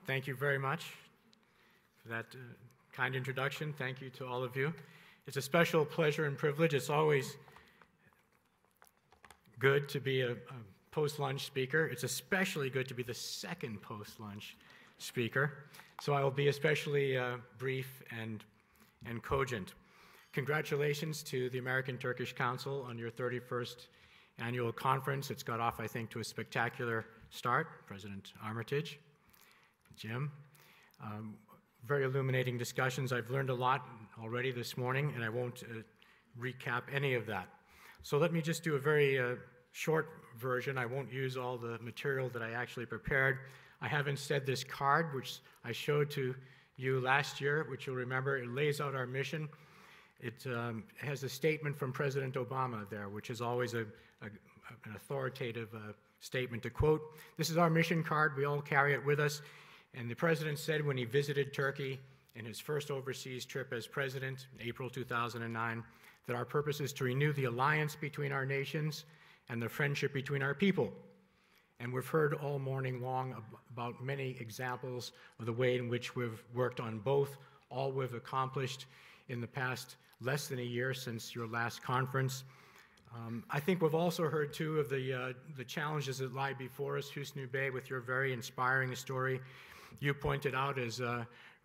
Thank you very much for that kind introduction. Thank you to all of you. It's a special pleasure and privilege. It's always good to be a post-lunch speaker. It's especially good to be the second post-lunch speaker. So I will be especially brief and cogent. Congratulations to the American-Turkish Council on your 31st annual conference. It's got off, I think, to a spectacular start. President Armitage, Jim. Very illuminating discussions. I've learned a lot already this morning, and I won't recap any of that. So let me just do a very short version. I won't use all the material that I actually prepared. I have instead this card, which I showed to you last year, which you'll remember. It lays out our mission. It has a statement from President Obama there, which is always an authoritative statement to quote. This is our mission card. We all carry it with us. And the president said when he visited Turkey in his first overseas trip as president in April 2009, that our purpose is to renew the alliance between our nations and the friendship between our people. And we've heard all morning long about many examples of the way in which we've worked on both, all we've accomplished in the past less than a year since your last conference. I think we've also heard, too, of the challenges that lie before us. Hüsnü Bey, with your very inspiring story, you pointed out, as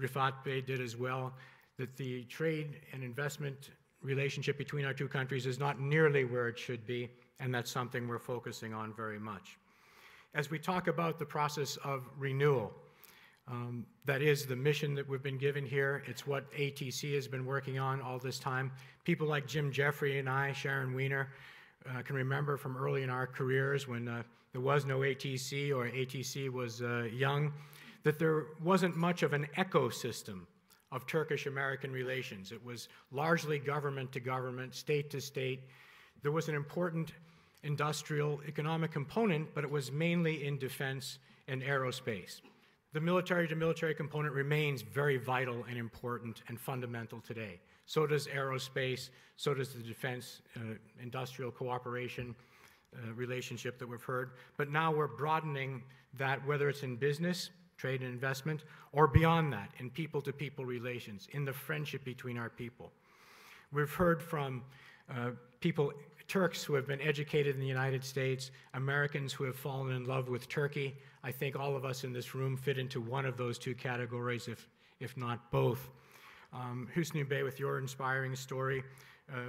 Rifat Bey did as well, that the trade and investment relationship between our two countries is not nearly where it should be, and that's something we're focusing on very much. As we talk about the process of renewal, that is the mission that we've been given here. It's what ATC has been working on all this time. People like Jim Jeffrey and I, Sharon Weiner, can remember from early in our careers when there was no ATC or ATC was young, that there wasn't much of an ecosystem of Turkish-American relations. It was largely government to government, state to state. There was an important industrial economic component, but it was mainly in defense and aerospace. The military-to-military component remains very vital and important and fundamental today. So does aerospace, so does the defense industrial cooperation relationship that we've heard. But now we're broadening that, whether it's in business, trade and investment, or beyond that, in people-to-people relations, in the friendship between our people. We've heard from people, Turks who have been educated in the United States, Americans who have fallen in love with Turkey. I think all of us in this room fit into one of those two categories, if not both. Hüsnü Bey, with your inspiring story.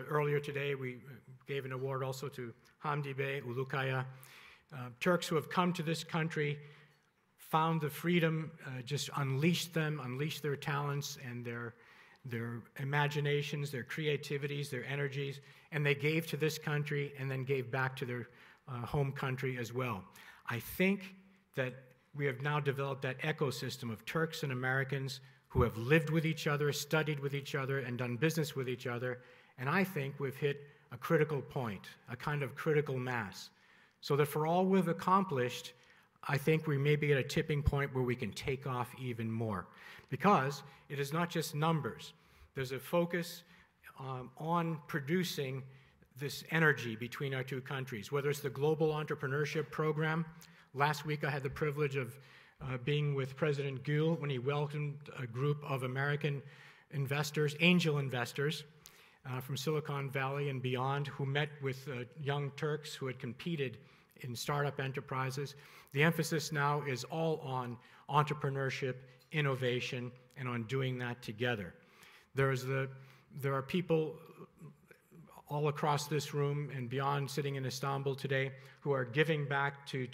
Earlier today, we gave an award also to Hamdi Bey, Ulukaya. Turks who have come to this country, found the freedom, just unleashed their talents and their imaginations, their creativities, their energies, and they gave to this country and then gave back to their home country as well. I think that we have now developed that ecosystem of Turks and Americans who have lived with each other, studied with each other, and done business with each other, and I think we've hit a critical point, a kind of critical mass, so that for all we've accomplished, I think we may be at a tipping point where we can take off even more, because it is not just numbers. There's a focus on producing this energy between our two countries, whether it's the Global Entrepreneurship Program. Last week I had the privilege of being with President Gül when he welcomed a group of American investors, angel investors, from Silicon Valley and beyond, who met with young Turks who had competed in startup enterprises. The emphasis now is all on entrepreneurship, innovation, and on doing that together. There are people all across this room and beyond sitting in Istanbul today who are giving back to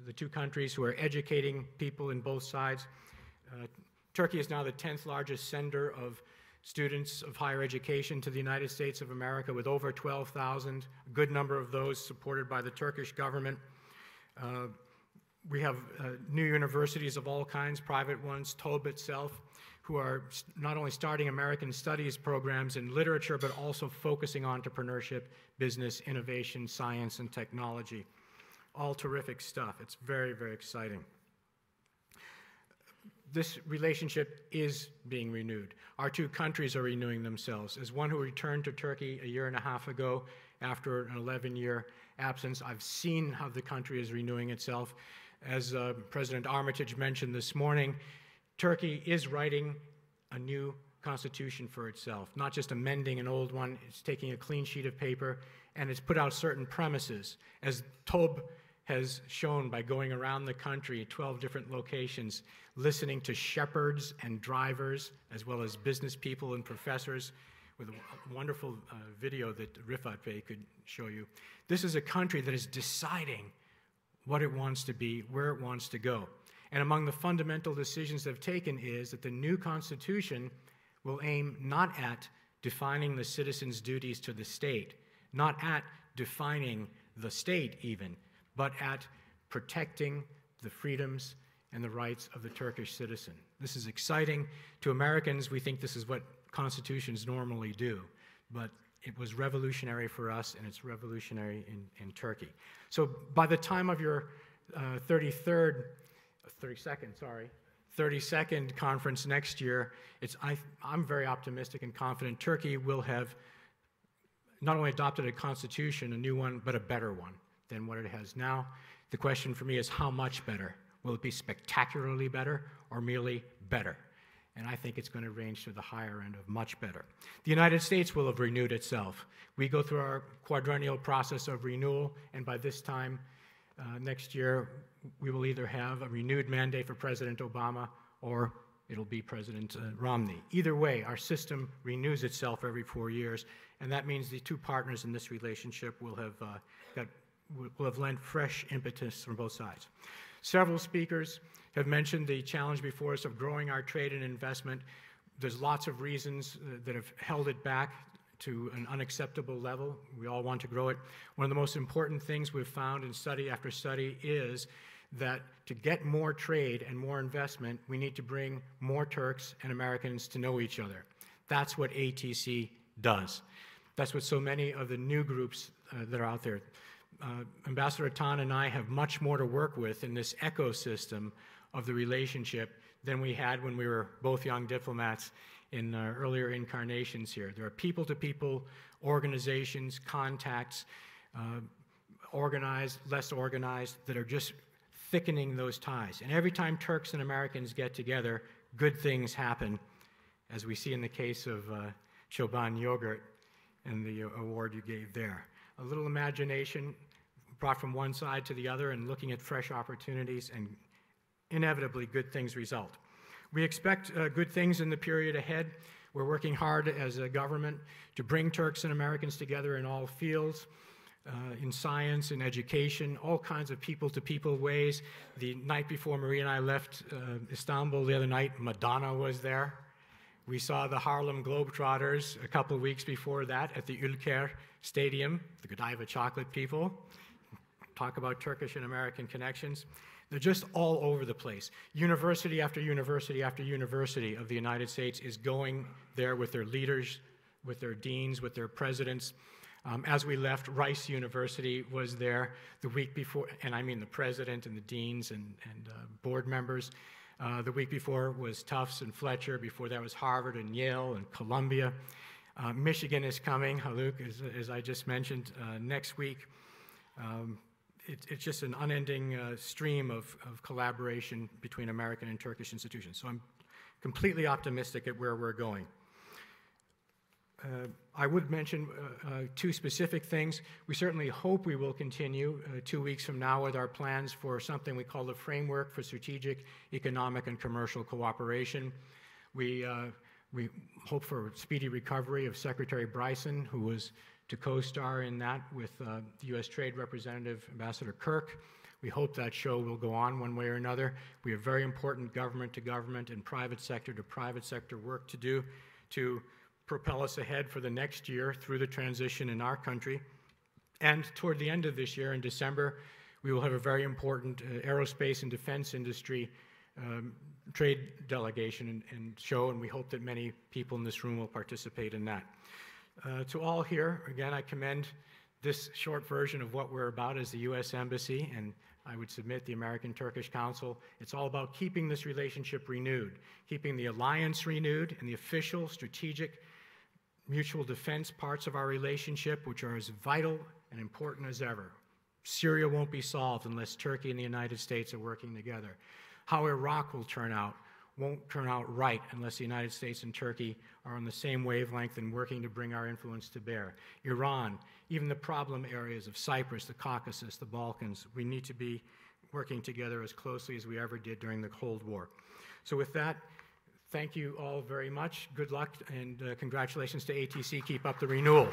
the two countries, who are educating people in both sides. Turkey is now the 10th largest sender of students of higher education to the United States of America, with over 12,000, a good number of those supported by the Turkish government. We have new universities of all kinds, private ones, TOB itself, who are not only starting American studies programs in literature, but also focusing on entrepreneurship, business, innovation, science, and technology. All terrific stuff. It's very, very exciting. This relationship is being renewed. Our two countries are renewing themselves. As one who returned to Turkey a year and a half ago after an 11-year absence, I've seen how the country is renewing itself. As President Armitage mentioned this morning, Turkey is writing a new constitution for itself, not just amending an old one. It's taking a clean sheet of paper, and it's put out certain premises. As Tob has shown by going around the country at 12 different locations, listening to shepherds and drivers, as well as business people and professors, with a wonderful video that Ricciardone could show you. This is a country that is deciding what it wants to be, where it wants to go. And among the fundamental decisions they've taken is that the new constitution will aim not at defining the citizens' duties to the state, not at defining the state even, but at protecting the freedoms and the rights of the Turkish citizen. This is exciting. To Americans, we think this is what constitutions normally do, but it was revolutionary for us, and it's revolutionary in Turkey. So by the time of your 32nd conference next year, I'm very optimistic and confident Turkey will have not only adopted a constitution, a new one, but a better one than what it has now. The question for me is how much better? Will it be spectacularly better or merely better? And I think it's going to range to the higher end of much better. The United States will have renewed itself. We go through our quadrennial process of renewal, and by this time next year, we will either have a renewed mandate for President Obama or it'll be President Romney. Either way, our system renews itself every 4 years, and that means the two partners in this relationship will have lent fresh impetus from both sides. Several speakers have mentioned the challenge before us of growing our trade and investment. There's lots of reasons that have held it back to an unacceptable level. We all want to grow it. One of the most important things we've found in study after study is that to get more trade and more investment, we need to bring more Turks and Americans to know each other. That's what ATC does. That's what so many of the new groups that are out there. Ambassador Tan and I have much more to work with in this ecosystem of the relationship than we had when we were both young diplomats in earlier incarnations here. There are people-to-people organizations, contacts, organized, less organized, that are just thickening those ties. And every time Turks and Americans get together, good things happen, as we see in the case of Çoban Yogurt and the award you gave there. A little imagination brought from one side to the other and looking at fresh opportunities, and inevitably good things result. We expect good things in the period ahead. We're working hard as a government to bring Turks and Americans together in all fields, in science, in education, all kinds of people-to-people ways. The night before Maria and I left Istanbul the other night, Madonna was there. We saw the Harlem Globetrotters a couple of weeks before that at the Ülker Stadium, the Godiva chocolate people. Talk about Turkish and American connections. They're just all over the place. University after university after university of the United States is going there with their leaders, with their deans, with their presidents. As we left, Rice University was there the week before, and I mean the president and the deans and board members. The week before was Tufts and Fletcher. Before that was Harvard and Yale and Columbia. Michigan is coming, Haluk, as I just mentioned, next week. It's just an unending stream of collaboration between American and Turkish institutions. So I'm completely optimistic at where we're going. I would mention two specific things. We certainly hope we will continue 2 weeks from now with our plans for something we call the Framework for Strategic, Economic, and Commercial Cooperation. We hope for speedy recovery of Secretary Bryson, who was to co-star in that with the U.S. Trade Representative, Ambassador Kirk. We hope that show will go on one way or another. We have very important government-to-government and private sector-to-private sector work to do to propel us ahead for the next year through the transition in our country. And toward the end of this year, in December, we will have a very important aerospace and defense industry trade delegation and show, and we hope that many people in this room will participate in that. To all here, again, I commend this short version of what we're about as the U.S. Embassy, and I would submit the American-Turkish Council. It's all about keeping this relationship renewed, keeping the alliance renewed, and the official, strategic, mutual defense parts of our relationship, which are as vital and important as ever. Syria won't be solved unless Turkey and the United States are working together. How Iraq will turn out, won't turn out right unless the United States and Turkey are on the same wavelength and working to bring our influence to bear. Iran, even the problem areas of Cyprus, the Caucasus, the Balkans, we need to be working together as closely as we ever did during the Cold War. So with that, thank you all very much. Good luck and congratulations to ATC. Keep up the renewal.